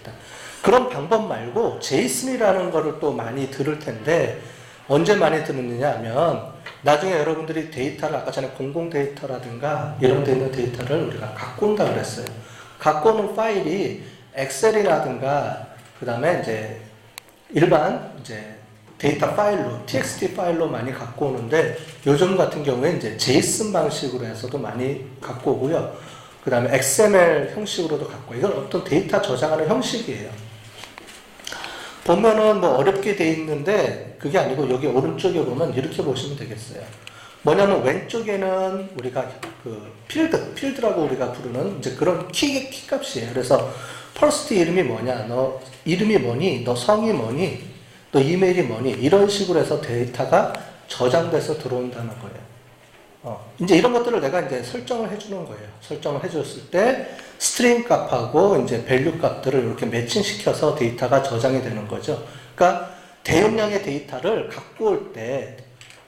되겠습니다. 그런 방법 말고 제이슨이라는 거를 또 많이 들을 텐데 언제 많이 듣느냐 하면 나중에 여러분들이 데이터를 아까 전에 공공 데이터라든가 이런 데 있는 데이터를 우리가 갖고 온다 그랬어요. 갖고 오는 파일이 엑셀이라든가 그 다음에 이제 일반 이제 데이터 파일로 txt 파일로 많이 갖고 오는데 요즘 같은 경우에 이제 제이슨 방식으로 해서도 많이 갖고 오고요. 그 다음에 XML 형식으로도 갖고 이건 어떤 데이터 저장하는 형식이에요. 보면은 뭐 어렵게 돼 있는데 그게 아니고 여기 오른쪽에 보면 이렇게 보시면 되겠어요. 뭐냐면 왼쪽에는 우리가 그 필드라고 우리가 부르는 이제 그런 키 값이에요. 그래서 퍼스트 이름이 뭐냐, 너 이름이 뭐니, 너 성이 뭐니, 너 이메일이 뭐니 이런 식으로 해서 데이터가 저장돼서 들어온다는 거예요. 이제 이런 것들을 내가 이제 설정을 해주는 거예요. 설정을 해줬을 때 스트링 값하고 이제 밸류 값들을 이렇게 매칭시켜서 데이터가 저장이 되는 거죠. 그러니까 대용량의 데이터를 갖고 올 때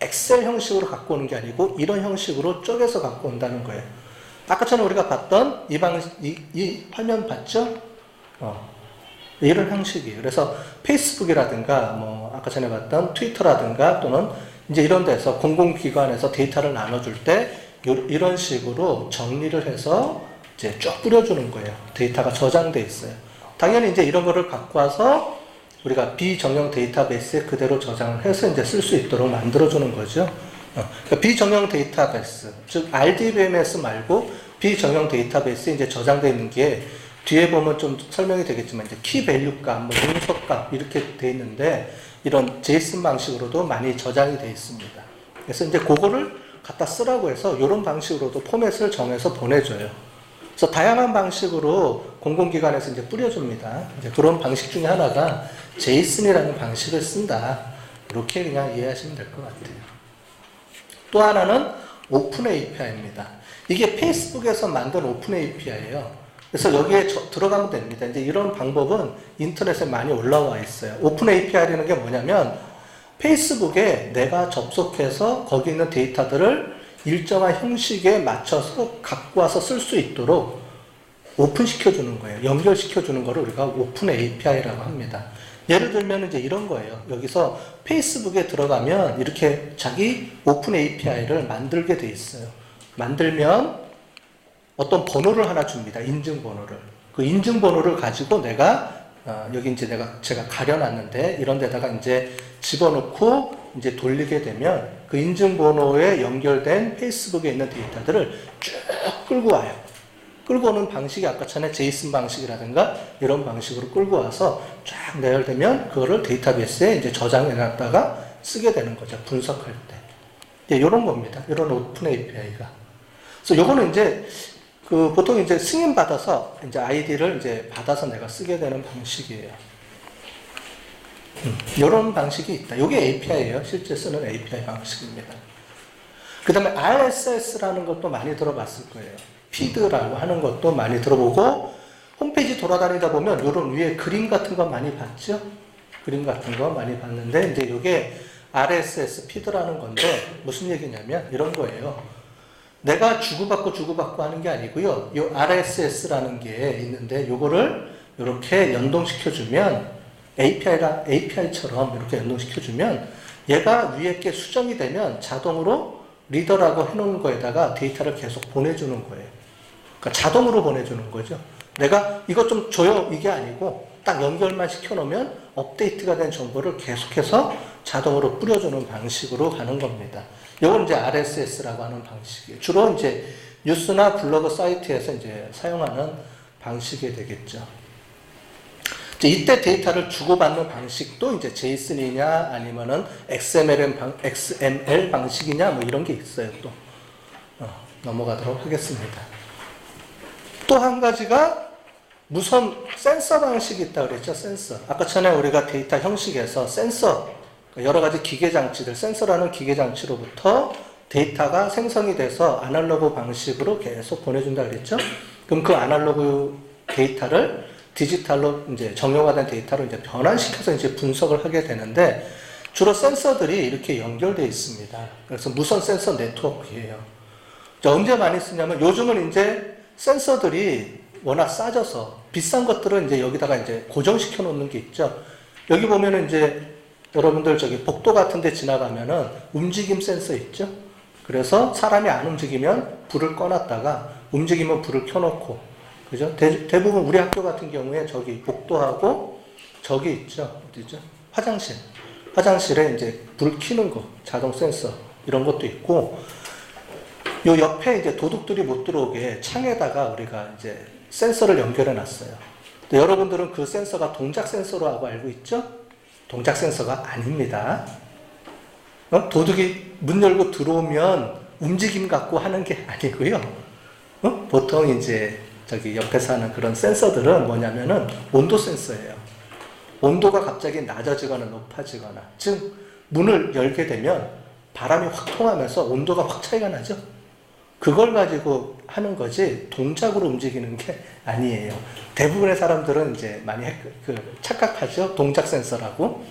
엑셀 형식으로 갖고 오는 게 아니고 이런 형식으로 쪼개서 갖고 온다는 거예요. 아까 전에 우리가 봤던 이 화면 봤죠? 이런 형식이에요. 그래서 페이스북이라든가 뭐 아까 전에 봤던 트위터라든가 또는 이제 이런 데서 공공기관에서 데이터를 나눠줄 때 이런 식으로 정리를 해서 이제 쭉 뿌려주는 거예요. 데이터가 저장돼 있어요. 당연히 이제 이런 거를 갖고 와서 우리가 비정형 데이터베이스에 그대로 저장을 해서 이제 쓸 수 있도록 만들어주는 거죠. 그러니까 비정형 데이터베이스, 즉 RDBMS 말고 비정형 데이터베이스에 이제 저장되어 있는 게 뒤에 보면 좀 설명이 되겠지만 이제 키 밸류 값, 뭐 문서 값 이렇게 돼 있는데 이런 제이슨 방식으로도 많이 저장이 되어 있습니다. 그래서 이제 그거를 갖다 쓰라고 해서 이런 방식으로도 포맷을 정해서 보내줘요. 그래서 다양한 방식으로 공공기관에서 이제 뿌려줍니다. 이제 그런 방식 중에 하나가 제이슨이라는 방식을 쓴다. 이렇게 그냥 이해하시면 될 것 같아요. 또 하나는 오픈 API입니다. 이게 페이스북에서 만든 오픈 API예요. 그래서 여기에 들어가면 됩니다. 이제 이런 방법은 인터넷에 많이 올라와 있어요. 오픈 API라는 게 뭐냐면 페이스북에 내가 접속해서 거기 있는 데이터들을 일정한 형식에 맞춰서 갖고 와서 쓸 수 있도록 오픈시켜주는 거예요. 연결시켜주는 거를 우리가 오픈 API라고 합니다. 예를 들면 이제 이런 거예요. 여기서 페이스북에 들어가면 이렇게 자기 오픈 API를 만들게 돼 있어요. 만들면 어떤 번호를 하나 줍니다. 인증번호를. 그 인증번호를 가지고 내가 여기 이제 제가 가려놨는데 이런 데다가 이제 집어넣고 이제 돌리게 되면 그 인증번호에 연결된 페이스북에 있는 데이터들을 쭉 끌고 와요. 끌고 오는 방식이 아까 전에 제이슨 방식이라든가 이런 방식으로 끌고 와서 쫙 내열되면 그거를 데이터베이스에 이제 저장해 놨다가 쓰게 되는 거죠. 분석할 때. 이런 겁니다. 이런 오픈 API가. 그래서 요거는 이제 보통 이제 승인 받아서 이제 아이디를 이제 받아서 내가 쓰게 되는 방식이에요. 이런 방식이 있다. 이게 API예요. 실제 쓰는 API 방식입니다. 그 다음에 RSS라는 것도 많이 들어봤을 거예요. 피드라고 하는 것도 많이 들어보고 홈페이지 돌아다니다 보면 이런 위에 그림 같은 거 많이 봤죠? 그림 같은 거 많이 봤는데 이제 이게 RSS 피드라는 건데 무슨 얘기냐면 이런 거예요. 내가 주고받고 하는 게 아니고요. 이 RSS라는 게 있는데 요거를 이렇게 연동시켜주면 API처럼 이렇게 연동시켜주면 얘가 위에 게 수정이 되면 자동으로 리더라고 해놓은 거에다가 데이터를 계속 보내주는 거예요. 그러니까 자동으로 보내주는 거죠. 내가 이것 좀 줘요 이게 아니고 딱 연결만 시켜놓으면 업데이트가 된 정보를 계속해서 자동으로 뿌려주는 방식으로 가는 겁니다. 이건 이제 RSS라고 하는 방식이에요. 주로 이제 뉴스나 블로그 사이트에서 이제 사용하는 방식이 되겠죠. 이때 데이터를 주고받는 방식도 이제 제이슨이냐 아니면은 XML 방식이냐 뭐 이런 게 있어요. 또 넘어가도록 하겠습니다. 또 한 가지가 무선 센서 방식이 있다고 그랬죠. 센서. 아까 전에 우리가 데이터 형식에서 센서 여러 가지 기계장치들, 센서라는 기계장치로부터 데이터가 생성이 돼서 아날로그 방식으로 계속 보내준다 그랬죠. 그럼 그 아날로그 데이터를 디지털로 이제 정형화된 데이터로 이제 변환시켜서 이제 분석을 하게 되는데 주로 센서들이 이렇게 연결되어 있습니다. 그래서 무선 센서 네트워크예요. 언제 많이 쓰냐면 요즘은 이제 센서들이 워낙 싸져서 비싼 것들은 이제 여기다가 이제 고정시켜 놓는 게 있죠. 여기 보면은 이제 여러분들 저기 복도 같은 데 지나가면은 움직임 센서 있죠. 그래서 사람이 안 움직이면 불을 꺼놨다가 움직이면 불을 켜놓고, 그죠? 대부분 우리 학교 같은 경우에 저기 복도하고 저기 있죠. 어디죠? 화장실. 화장실에 이제 불 켜는 거, 자동 센서 이런 것도 있고, 요 옆에 이제 도둑들이 못 들어오게 창에다가 우리가 이제 센서를 연결해 놨어요. 근데 여러분들은 그 센서가 동작 센서로 알고 있죠? 동작 센서가 아닙니다. 도둑이 문 열고 들어오면 움직임 갖고 하는 게 아니고요. 보통 이제 저기 옆에서 하는 그런 센서들은 뭐냐면은 온도 센서예요. 온도가 갑자기 낮아지거나 높아지거나, 즉 문을 열게 되면 바람이 확 통하면서 온도가 확 차이가 나죠. 그걸 가지고 하는 거지 동작으로 움직이는 게 아니에요. 대부분의 사람들은 이제 많이 착각하죠. 동작 센서라고.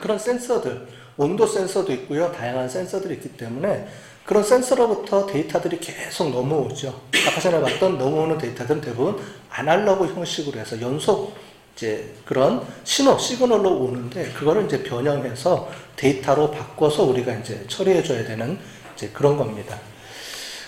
그런 센서들, 온도 센서도 있고요. 다양한 센서들이 있기 때문에 그런 센서로부터 데이터들이 계속 넘어오죠. 아까 전에 봤던 넘어오는 데이터들은 대부분 아날로그 형식으로 해서 연속 이제 그런 시그널로 오는데, 그거를 이제 변형해서 데이터로 바꿔서 우리가 이제 처리해줘야 되는 이제 그런 겁니다.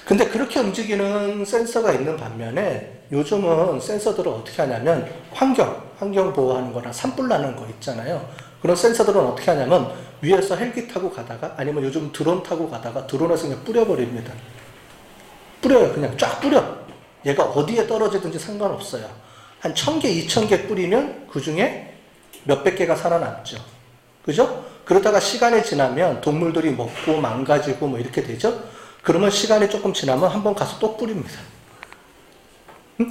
근데 그렇게 움직이는 센서가 있는 반면에 요즘은 센서들을 어떻게 하냐면 환경 보호하는 거나 산불 나는 거 있잖아요. 그런 센서들은 어떻게 하냐면 위에서 헬기 타고 가다가, 아니면 요즘 드론 타고 가다가 드론에서 그냥 뿌려버립니다. 뿌려요. 그냥 쫙 뿌려. 얘가 어디에 떨어지든지 상관없어요. 한 1000개, 2000개 뿌리면 그 중에 몇백 개가 살아남죠. 그죠? 그러다가 시간이 지나면 동물들이 먹고 망가지고 뭐 이렇게 되죠? 그러면 시간이 조금 지나면 한번 가서 또 뿌립니다.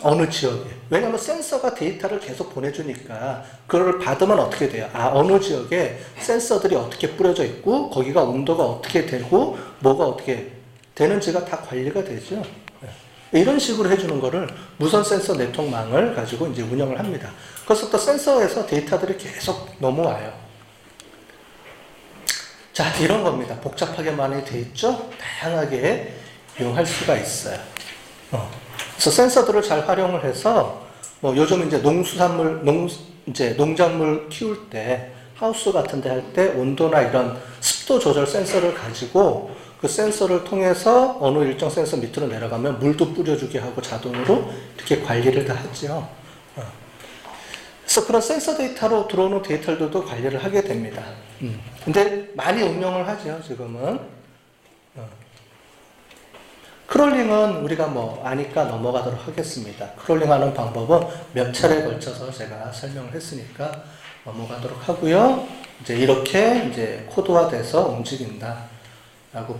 어느 지역에. 왜냐하면 센서가 데이터를 계속 보내주니까 그걸 받으면 어떻게 돼요? 어느 지역에 센서들이 어떻게 뿌려져 있고 거기가 온도가 어떻게 되고 뭐가 어떻게 되는지가 다 관리가 되죠. 이런 식으로 해주는 거를 무선 센서 네트워크망을 가지고 이제 운영을 합니다. 그래서 또 센서에서 데이터들이 계속 넘어와요. 자, 이런 겁니다. 복잡하게 많이 돼 있죠? 다양하게 이용할 수가 있어요. 그래서 센서들을 잘 활용을 해서, 요즘 이제 농작물 키울 때, 하우스 같은 데 할 때 온도나 이런 습도 조절 센서를 가지고 그 센서를 통해서 어느 일정 센서 밑으로 내려가면 물도 뿌려주게 하고 자동으로 이렇게 관리를 다 하죠. 그래서 그런 센서 데이터로 들어오는 데이터들도 관리를 하게 됩니다. 근데 많이 응용을 하죠, 지금은. 크롤링은 우리가 아니까 넘어가도록 하겠습니다. 크롤링 하는 방법은 몇 차례에 걸쳐서 제가 설명을 했으니까 넘어가도록 하고요. 이제 이렇게 이제 코드화돼서 움직인다 라고